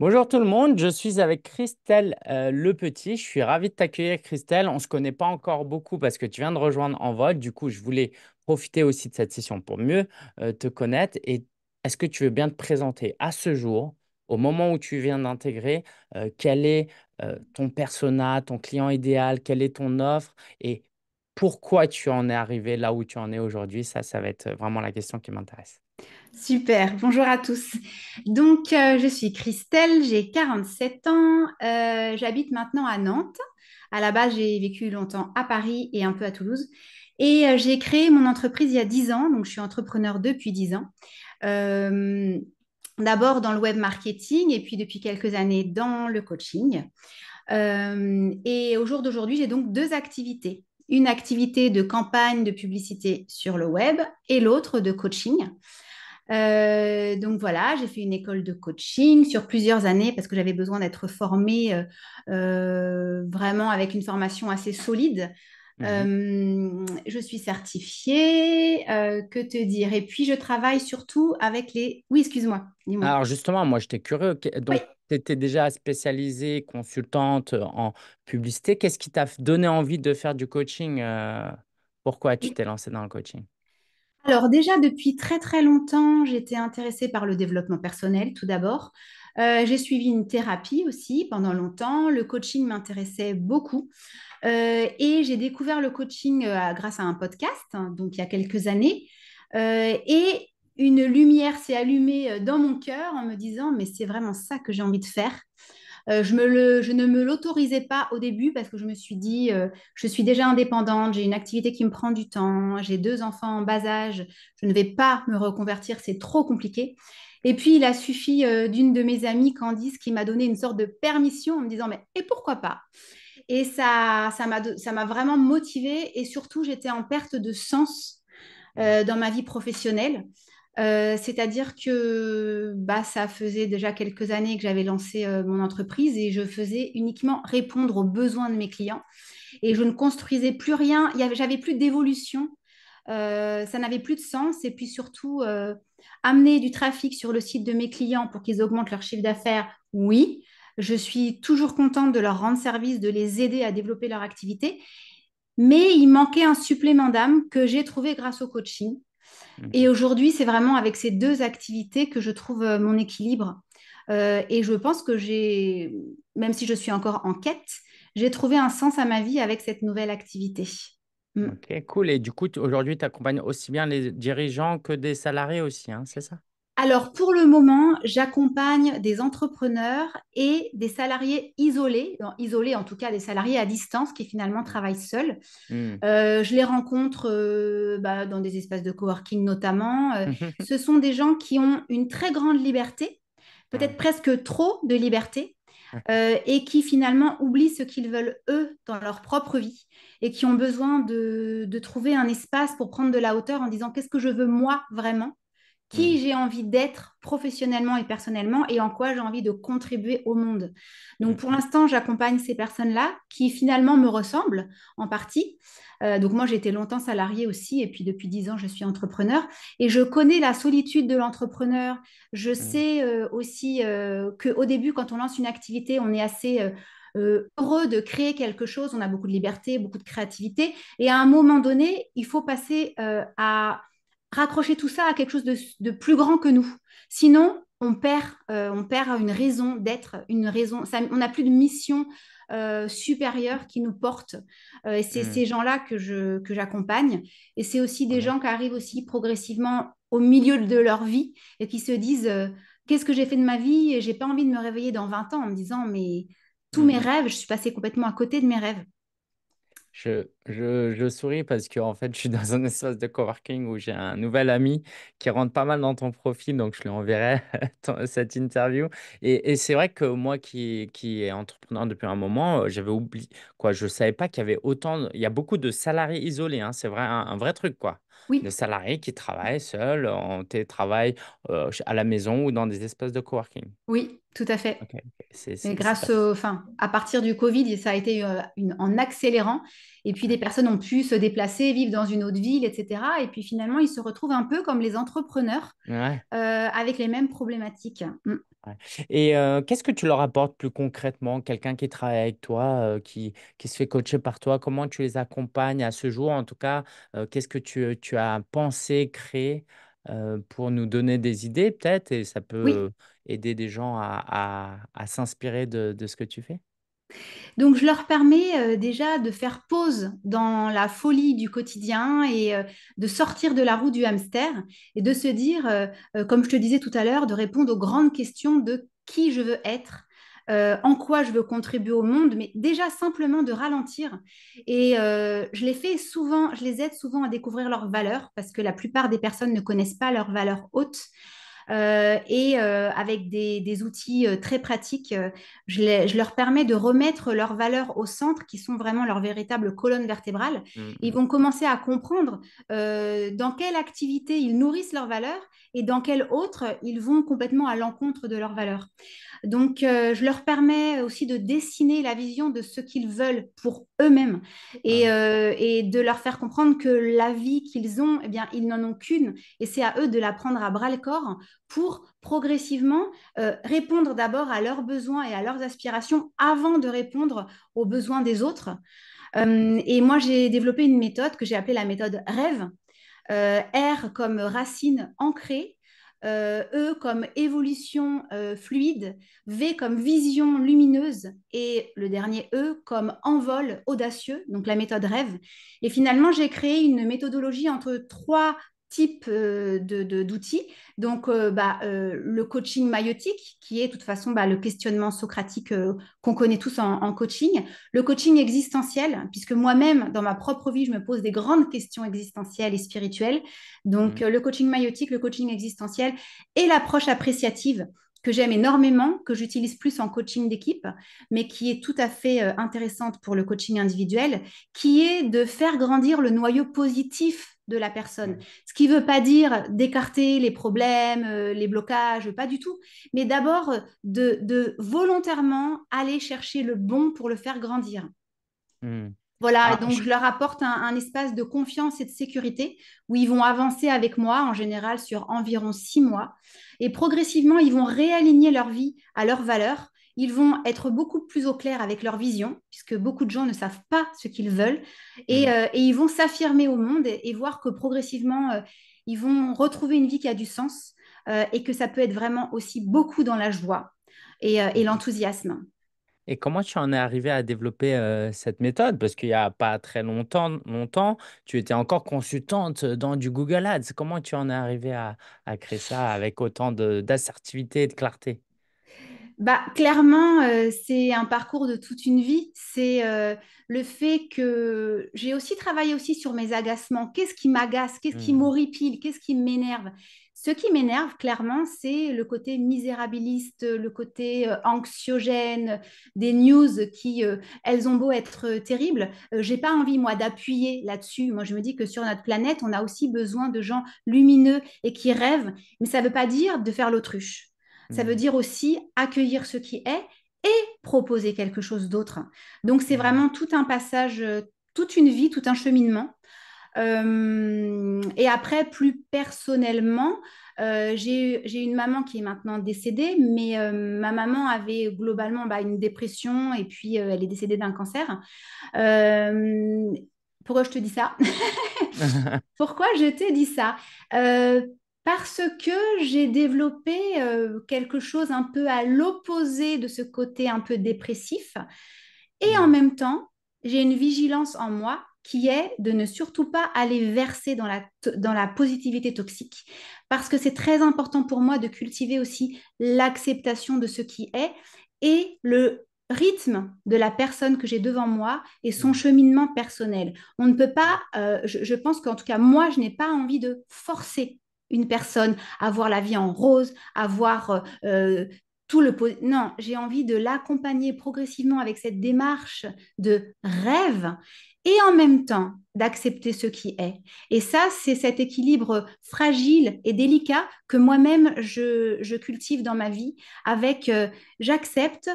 Bonjour tout le monde, je suis avec Christelle Le Petit. Je suis ravi de t'accueillir, Christelle. On ne se connaît pas encore beaucoup parce que tu viens de rejoindre Envol. Du coup, je voulais profiter aussi de cette session pour mieux te connaître. Et est-ce que tu veux bien te présenter à ce jour, au moment où tu viens d'intégrer, quel est ton persona, ton client idéal, quelle est ton offre et pourquoi tu en es arrivé là où tu en es aujourd'hui? Ça va être vraiment la question qui m'intéresse. Super, bonjour à tous. Je suis Christelle, j'ai 47 ans, j'habite maintenant à Nantes. À la base, j'ai vécu longtemps à Paris et un peu à Toulouse. J'ai créé mon entreprise il y a 10 ans, donc je suis entrepreneur depuis 10 ans. Euh, D'abord dans le web marketing et puis depuis quelques années dans le coaching. Et au jour d'aujourd'hui, j'ai donc deux activités. Une activité de campagne de publicité sur le web et l'autre de coaching. Donc voilà, j'ai fait une école de coaching sur plusieurs années parce que j'avais besoin d'être formée vraiment avec une formation assez solide. Je suis certifiée, que te dire? Et puis je travaille surtout avec les... Oui, excuse-moi, dis-moi. Alors justement, moi j'étais curieux. Oui. Donc, tu étais déjà spécialisée, consultante en publicité. Qu'est-ce qui t'a donné envie de faire du coaching? Pourquoi tu t'es lancée dans le coaching? Alors déjà, depuis très très longtemps, j'étais intéressée par le développement personnel tout d'abord. J'ai suivi une thérapie aussi pendant longtemps. Le coaching m'intéressait beaucoup. Et j'ai découvert le coaching grâce à un podcast, hein, donc il y a quelques années. Et une lumière s'est allumée dans mon cœur en me disant, mais c'est vraiment ça que j'ai envie de faire. Je ne me l'autorisais pas au début parce que je me suis dit, je suis déjà indépendante, j'ai une activité qui me prend du temps, j'ai deux enfants en bas âge, je ne vais pas me reconvertir, c'est trop compliqué. Et puis, il a suffi d'une de mes amies, Candice, qui m'a donné une sorte de permission en me disant, mais et pourquoi pas? Et ça m'a vraiment motivée et surtout, j'étais en perte de sens dans ma vie professionnelle. C'est-à-dire que bah, ça faisait déjà quelques années que j'avais lancé mon entreprise et je faisais uniquement répondre aux besoins de mes clients. Et je ne construisais plus rien, j'avais plus d'évolution, ça n'avait plus de sens. Et puis surtout, amener du trafic sur le site de mes clients pour qu'ils augmentent leur chiffre d'affaires, oui. Je suis toujours contente de leur rendre service, de les aider à développer leur activité. Mais il manquait un supplément d'âme que j'ai trouvé grâce au coaching. Et Mhm. aujourd'hui, c'est vraiment avec ces deux activités que je trouve mon équilibre. Et je pense que même si je suis encore en quête, j'ai trouvé un sens à ma vie avec cette nouvelle activité. Mm. Ok, cool. Et du coup, aujourd'hui, tu accompagnes aussi bien les dirigeants que des salariés aussi, hein, c'est ça? Alors, pour le moment, j'accompagne des entrepreneurs et des salariés isolés, isolés en tout cas des salariés à distance qui finalement travaillent seuls. Mhm. Je les rencontre bah, dans des espaces de coworking notamment. Mhm. Ce sont des gens qui ont une très grande liberté, Ouais. peut-être presque trop de liberté, et qui finalement oublient ce qu'ils veulent eux dans leur propre vie et qui ont besoin de trouver un espace pour prendre de la hauteur en disant qu'est-ce que je veux moi vraiment, qui Mhm. j'ai envie d'être professionnellement et personnellement et en quoi j'ai envie de contribuer au monde. Donc pour Mhm. l'instant, j'accompagne ces personnes-là qui finalement me ressemblent en partie. Donc moi, j'ai été longtemps salariée aussi et puis depuis 10 ans, je suis entrepreneur et je connais la solitude de l'entrepreneur. Je Mhm. sais aussi qu'au début, quand on lance une activité, on est assez... heureux de créer quelque chose, on a beaucoup de liberté, beaucoup de créativité, et à un moment donné, il faut passer à raccrocher tout ça à quelque chose de plus grand que nous. Sinon, on perd une raison d'être, une raison. On n'a plus de mission supérieure qui nous porte. Et c'est Mhm. ces gens-là que j'accompagne. Et c'est aussi Trop des bien. gens qui arrivent aussi progressivement au milieu de leur vie et qui se disent qu'est-ce que j'ai fait de ma vie? Et j'ai pas envie de me réveiller dans 20 ans en me disant mais tous mes Mhm. rêves, je suis passée complètement à côté de mes rêves. Je souris parce que en fait, je suis dans un espace de coworking où j'ai un nouvel ami qui rentre pas mal dans ton profil, donc je lui enverrai cette interview. Et c'est vrai que moi qui est entrepreneur depuis un moment, j'avais oublié, quoi, je savais pas qu'il y avait il y a beaucoup de salariés isolés, hein, c'est vrai, un vrai truc, quoi. De Oui, salariés qui travaillent seuls, en télétravail, à la maison ou dans des espaces de coworking. oui, tout à Ok, fait. ok. Et C'est pas... enfin, à partir du Covid, ça a été en accélérant. Et puis, des personnes ont pu se déplacer, vivre dans une autre ville, etc. Et puis, finalement, ils se retrouvent un peu comme les entrepreneurs Ouais. avec les mêmes problématiques. Mm. Ouais. Et qu'est-ce que tu leur apportes plus concrètement? Quelqu'un qui travaille avec toi, qui se fait coacher par toi, comment tu les accompagnes à ce jour? En tout cas, qu'est-ce que tu as pensé, créé pour nous donner des idées peut-être et ça peut Oui. aider des gens à s'inspirer de ce que tu fais? Donc, je leur permets déjà de faire pause dans la folie du quotidien et de sortir de la roue du hamster et de se dire, comme je te disais tout à l'heure, de répondre aux grandes questions de qui je veux être, en quoi je veux contribuer au monde, mais déjà simplement de ralentir. Et je les fais souvent, je les aide souvent à découvrir leurs valeurs parce que la plupart des personnes ne connaissent pas leurs valeurs hautes. Et avec des outils très pratiques, je leur permets de remettre leurs valeurs au centre, qui sont vraiment leur véritable colonne vertébrale. Mm, Ils mm, vont commencer à comprendre dans quelle activité ils nourrissent leurs valeurs et dans quelle autre ils vont complètement à l'encontre de leurs valeurs. Donc, je leur permets aussi de dessiner la vision de ce qu'ils veulent pour eux-mêmes ouais, et de leur faire comprendre que la vie qu'ils ont, eh bien, ils n'en ont qu'une et c'est à eux de la prendre à bras le corps pour progressivement répondre d'abord à leurs besoins et à leurs aspirations avant de répondre aux besoins des autres. Et moi, j'ai développé une méthode que j'ai appelée la méthode rêve. R comme racine ancrée, E comme évolution fluide, V comme vision lumineuse et le dernier E comme envol audacieux, donc la méthode rêve. Et finalement, j'ai créé une méthodologie entre trois types d'outils. Donc, le coaching maïotique, qui est de toute façon le questionnement socratique qu'on connaît tous en coaching. Le coaching existentiel, puisque moi-même, dans ma propre vie, je me pose des grandes questions existentielles et spirituelles. Donc, mm, le coaching maïotique, le coaching existentiel et l'approche appréciative que j'aime énormément, que j'utilise plus en coaching d'équipe, mais qui est tout à fait intéressante pour le coaching individuel, qui est de faire grandir le noyau positif de la personne. ouais. Ce qui ne veut pas dire d'écarter les problèmes, les blocages, pas du tout, mais d'abord de volontairement aller chercher le bon pour le faire grandir. Mm. Voilà, et Ah, donc je leur apporte un espace de confiance et de sécurité où ils vont avancer avec moi, en général sur environ 6 mois. Et progressivement, ils vont réaligner leur vie à leurs valeurs. Ils vont être beaucoup plus au clair avec leur vision, puisque beaucoup de gens ne savent pas ce qu'ils veulent. mm. Et ils vont s'affirmer au monde et voir que progressivement, ils vont retrouver une vie qui a du sens et que ça peut être vraiment aussi beaucoup dans la joie et l'enthousiasme. Et comment tu en es arrivé à développer cette méthode? Parce qu'il n'y a pas très longtemps, tu étais encore consultante dans du Google Ads. Comment tu en es arrivé à créer ça avec autant d'assertivité et de clarté? Bah, clairement, c'est un parcours de toute une vie. C'est le fait que j'ai aussi travaillé aussi sur mes agacements. Qu'est-ce qui m'agace? Qu'est-ce qui Hmm, m'horripile? Qu'est-ce qui m'énerve? Ce qui m'énerve, clairement, c'est le côté misérabiliste, le côté anxiogène des news qui, elles ont beau être terribles. J'ai pas envie, moi, d'appuyer là-dessus. Moi, je me dis que sur notre planète, on a aussi besoin de gens lumineux et qui rêvent. Mais ça veut pas dire de faire l'autruche. Ça veut hmm, dire aussi accueillir ce qui est et proposer quelque chose d'autre. Donc, c'est hmm, vraiment tout un passage, toute une vie, tout un cheminement. Et après, plus personnellement, j'ai une maman qui est maintenant décédée, mais ma maman avait globalement une dépression et puis elle est décédée d'un cancer. Euh, Pourquoi je te dis ça? Pourquoi je t'ai dit ça? Euh, Parce que j'ai développé quelque chose un peu à l'opposé de ce côté un peu dépressif. Et en hmm, même temps, j'ai une vigilance en moi qui est de ne surtout pas aller verser dans la positivité toxique. Parce que c'est très important pour moi de cultiver aussi l'acceptation de ce qui est et le rythme de la personne que j'ai devant moi et son hmm, cheminement personnel. On ne peut pas, je pense qu'en tout cas, moi, je n'ai pas envie de forcer une personne à voir la vie en rose, à voir tout le... Non, j'ai envie de l'accompagner progressivement avec cette démarche de rêve et en même temps d'accepter ce qui est. Et ça, c'est cet équilibre fragile et délicat que moi-même, je cultive dans ma vie avec j'accepte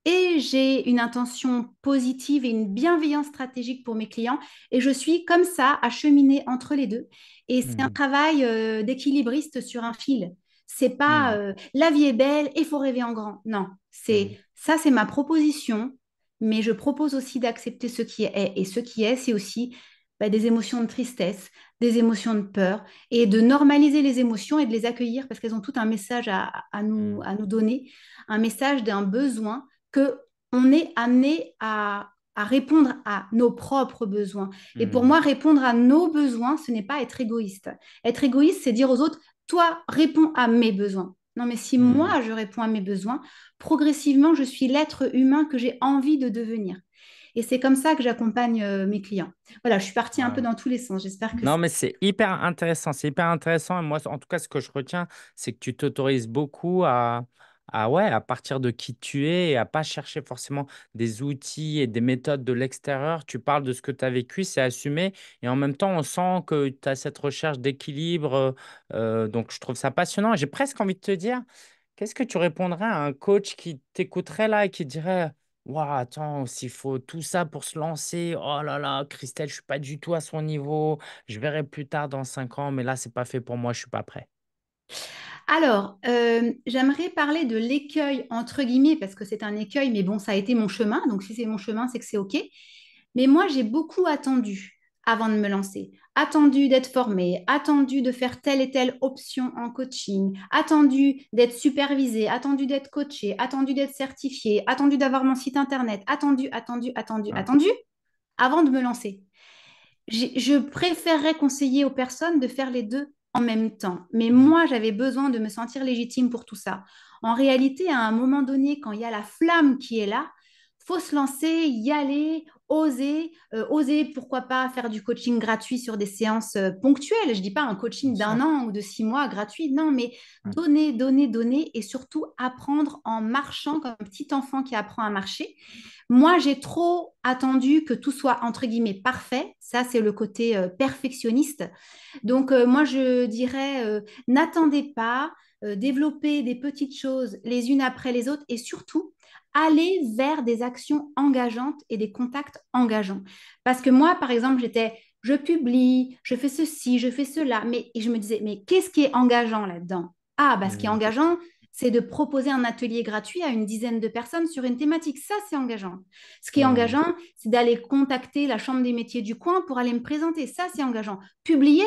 et j'ai une intention positive et une bienveillance stratégique pour mes clients. Et je suis comme ça à cheminer entre les deux. Et c'est un hmm. travail d'équilibriste sur un fil. C'est pas Hmm, la vie est belle et il faut rêver en grand. Non, hmm, c'est ma proposition, mais je propose aussi d'accepter ce qui est. Et ce qui est, c'est aussi bah, des émotions de tristesse, des émotions de peur, et de normaliser les émotions et de les accueillir parce qu'elles ont tout un message hmm, à nous donner, un message d'un besoin que on est amené à répondre à nos propres besoins. Et pour hmm. moi, répondre à nos besoins, ce n'est pas être égoïste. Être égoïste, c'est dire aux autres, toi, réponds à mes besoins. Non, mais si Hmm. moi, je réponds à mes besoins, progressivement, je suis l'être humain que j'ai envie de devenir. Et c'est comme ça que j'accompagne mes clients. Voilà, je suis partie un peu Wow. dans tous les sens. J'espère que Non, mais c'est hyper intéressant. C'est hyper intéressant. Et moi, en tout cas, ce que je retiens, c'est que tu t'autorises beaucoup ouais, à partir de qui tu es et à pas chercher forcément des outils et des méthodes de l'extérieur. Tu parles de ce que tu as vécu, c'est assumé. Et en même temps, on sent que tu as cette recherche d'équilibre. Donc, je trouve ça passionnant. J'ai presque envie de te dire, qu'est-ce que tu répondrais à un coach qui t'écouterait là et qui dirait, waouh, attends, s'il faut tout ça pour se lancer, oh là là, Christelle, je suis pas du tout à son niveau. Je verrai plus tard dans 5 ans, mais là, c'est pas fait pour moi, je suis pas prêt. Alors, j'aimerais parler de l'écueil, entre guillemets, parce que c'est un écueil, mais bon, ça a été mon chemin. Donc, si c'est mon chemin, c'est que c'est OK. Mais moi, j'ai beaucoup attendu avant de me lancer. Attendu d'être formée, attendu de faire telle et telle option en coaching, attendu d'être supervisée, attendu d'être coachée, attendu d'être certifiée, attendu d'avoir mon site internet, Ouais. attendu avant de me lancer. Je préférerais conseiller aux personnes de faire les deux en même temps. Mais Mm. moi, j'avais besoin de me sentir légitime pour tout ça. En réalité, à un moment donné, quand il y a la flamme qui est là, faut se lancer, y aller, oser, pourquoi pas faire du coaching gratuit sur des séances ponctuelles. Je dis pas un Bien coaching sûr. d'1 an ou de 6 mois gratuit, non, mais Ouais. donner, donner, donner et surtout apprendre en marchant comme un petit enfant qui apprend à marcher. Moi, j'ai trop attendu que tout soit entre guillemets parfait. Ça, c'est le côté perfectionniste. Donc, moi, je dirais, n'attendez pas, développez des petites choses les unes après les autres et surtout, allez vers des actions engageantes et des contacts engageants. Parce que moi, par exemple, je publie, je fais ceci, je fais cela, mais et je me disais, mais qu'est-ce qui est engageant là-dedans? Ah, bah, ce qui est Mm. engageant, c'est de proposer un atelier gratuit à une dizaine de personnes sur une thématique. Ça, c'est engageant. Ce qui est Mm. engageant, c'est d'aller contacter la chambre des métiers du coin pour aller me présenter. Ça, c'est engageant. Publier,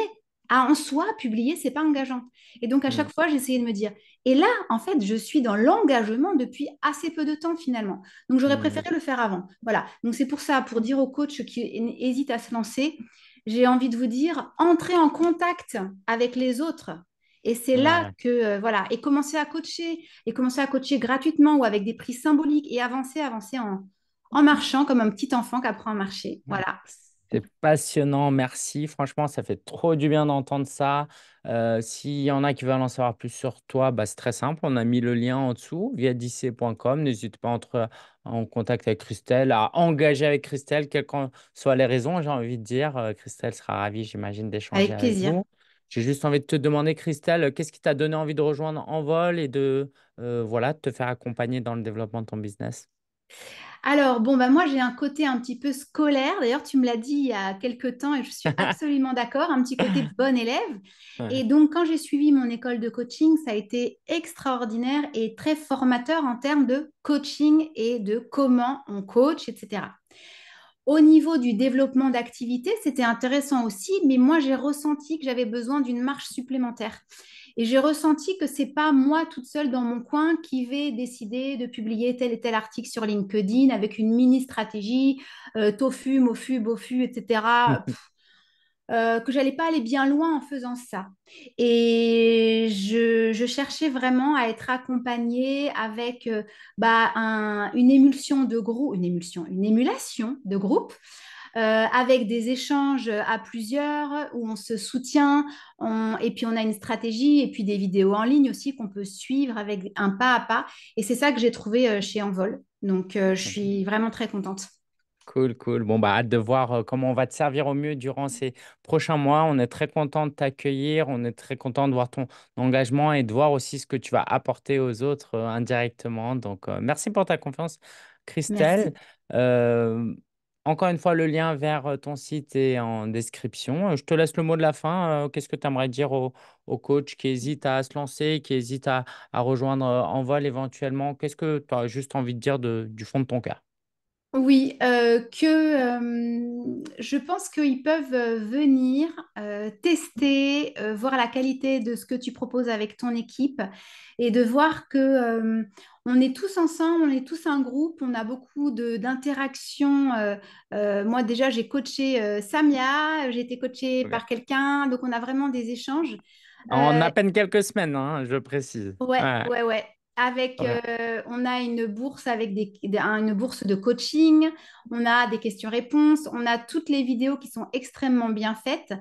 en soi, publier, c'est pas engageant. Et donc, à Mm. chaque fois, j'essayais de me dire. Et là, en fait, je suis dans l'engagement depuis assez peu de temps finalement. Donc, j'aurais Mm. préféré le faire avant. Voilà. Donc, c'est pour ça, pour dire aux coachs qui hésitent à se lancer, j'ai envie de vous dire, entrez en contact avec les autres. Et c'est là Ouais. que, voilà, et commencer à coacher gratuitement ou avec des prix symboliques et avancer en marchant comme un petit enfant qui apprend à marcher. Ouais. Voilà. C'est passionnant, merci. Franchement, ça fait trop du bien d'entendre ça. S'il y en a qui veulent en savoir plus sur toi, bah, c'est très simple. On a mis le lien en dessous via dissé.com. N'hésite pas à entrer en contact avec Christelle, à engager avec Christelle, quelles que soient les raisons, j'ai envie de dire. Christelle sera ravie, j'imagine, d'échanger Avec avec plaisir. vous. J'ai juste envie de te demander, Christelle, qu'est-ce qui t'a donné envie de rejoindre Envol et de voilà, de te faire accompagner dans le développement de ton business? Alors, bon, bah, moi, j'ai un côté un petit peu scolaire. D'ailleurs, tu me l'as dit il y a quelques temps et je suis absolument d'accord, un petit côté bon élève. Et Ouais. donc, quand j'ai suivi mon école de coaching, ça a été extraordinaire et très formateur en termes de coaching et de comment on coach, etc. Au niveau du développement d'activité, c'était intéressant aussi, mais moi, j'ai ressenti que j'avais besoin d'une marche supplémentaire. Et j'ai ressenti que c'est pas moi toute seule dans mon coin qui vais décider de publier tel et tel article sur LinkedIn avec une mini stratégie, tofu, mofu, bofu, etc. Que j'allais pas aller bien loin en faisant ça. Et je cherchais vraiment à être accompagnée avec bah, une émulsion de groupe, une émulation de groupe avec des échanges à plusieurs où on se soutient et puis on a une stratégie et puis des vidéos en ligne aussi qu'on peut suivre avec un pas à pas. Et c'est ça que j'ai trouvé chez Envol. Donc, je suis vraiment très contente. Cool, cool. Bon, bah, hâte de voir comment on va te servir au mieux durant ces prochains mois. On est très content de t'accueillir. On est très content de voir ton engagement et de voir aussi ce que tu vas apporter aux autres indirectement. Donc, merci pour ta confiance, Christelle. Merci. Euh, Encore une fois, le lien vers ton site est en description. Je te laisse le mot de la fin. Qu'est-ce que tu aimerais dire aux coachs qui hésitent à se lancer, qui hésitent à rejoindre Envol éventuellement? Qu'est-ce que tu as juste envie de dire du fond de ton cœur? Oui, je pense qu'ils peuvent venir tester, voir la qualité de ce que tu proposes avec ton équipe et de voir que on est tous ensemble, on est tous un groupe, on a beaucoup d'interactions. Moi déjà, j'ai coaché Samia, j'ai été coachée Ok. par quelqu'un, donc on a vraiment des échanges. En Euh, à peine quelques semaines, hein, je précise. Ouais, Ouais, ouais, ouais. Avec, très bien. on a une bourse avec une bourse de coaching, on a des questions-réponses, on a toutes les vidéos qui sont extrêmement bien faites.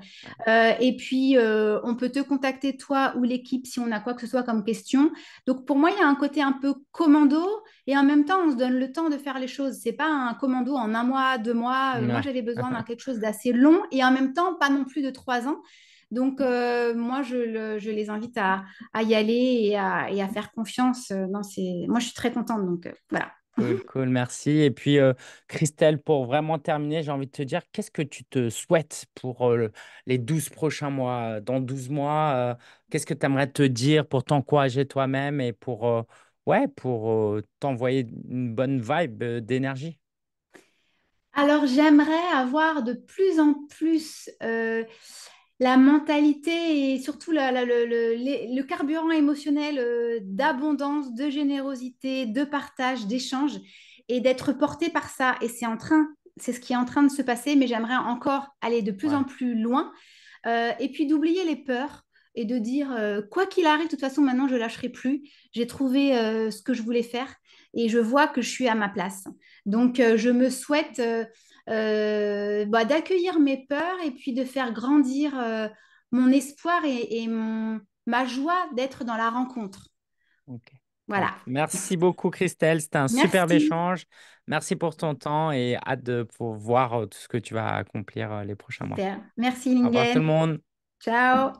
Et puis, on peut te contacter toi ou l'équipe si on a quoi que ce soit comme question. Donc, pour moi, il y a un côté un peu commando et en même temps, on se donne le temps de faire les choses. C'est pas un commando en un mois, 2 mois. Moi, Ouais. j'avais besoin d'un quelque chose d'assez long et en même temps, pas non plus de 3 ans. Donc, moi, je les invite à y aller et à faire confiance. Non, moi, je suis très contente. Donc, voilà. Cool, cool, merci. Et puis, Christelle, pour vraiment terminer, j'ai envie de te dire, qu'est-ce que tu te souhaites pour les 12 prochains mois? Dans 12 mois, qu'est-ce que tu aimerais te dire pour t'encourager toi-même et pour t'envoyer une bonne vibe d'énergie? Alors, j'aimerais avoir de plus en plus la mentalité et surtout le carburant émotionnel d'abondance, de générosité, de partage, d'échange et d'être porté par ça. Et c'est ce qui est en train de se passer, mais j'aimerais encore aller de plus en Ouais, plus loin. Et puis d'oublier les peurs et de dire, quoi qu'il arrive, de toute façon, maintenant, je lâcherai plus. J'ai trouvé ce que je voulais faire et je vois que je suis à ma place. Donc, je me souhaite d'accueillir mes peurs et puis de faire grandir mon espoir ma joie d'être dans la rencontre. ok, top. Voilà. Merci beaucoup, Christelle. C'était un superbe Merci. échange. Merci pour ton temps et hâte de pour voir tout ce que tu vas accomplir les prochains mois. Super. Merci, Au revoir tout le Lingen. monde. Ciao.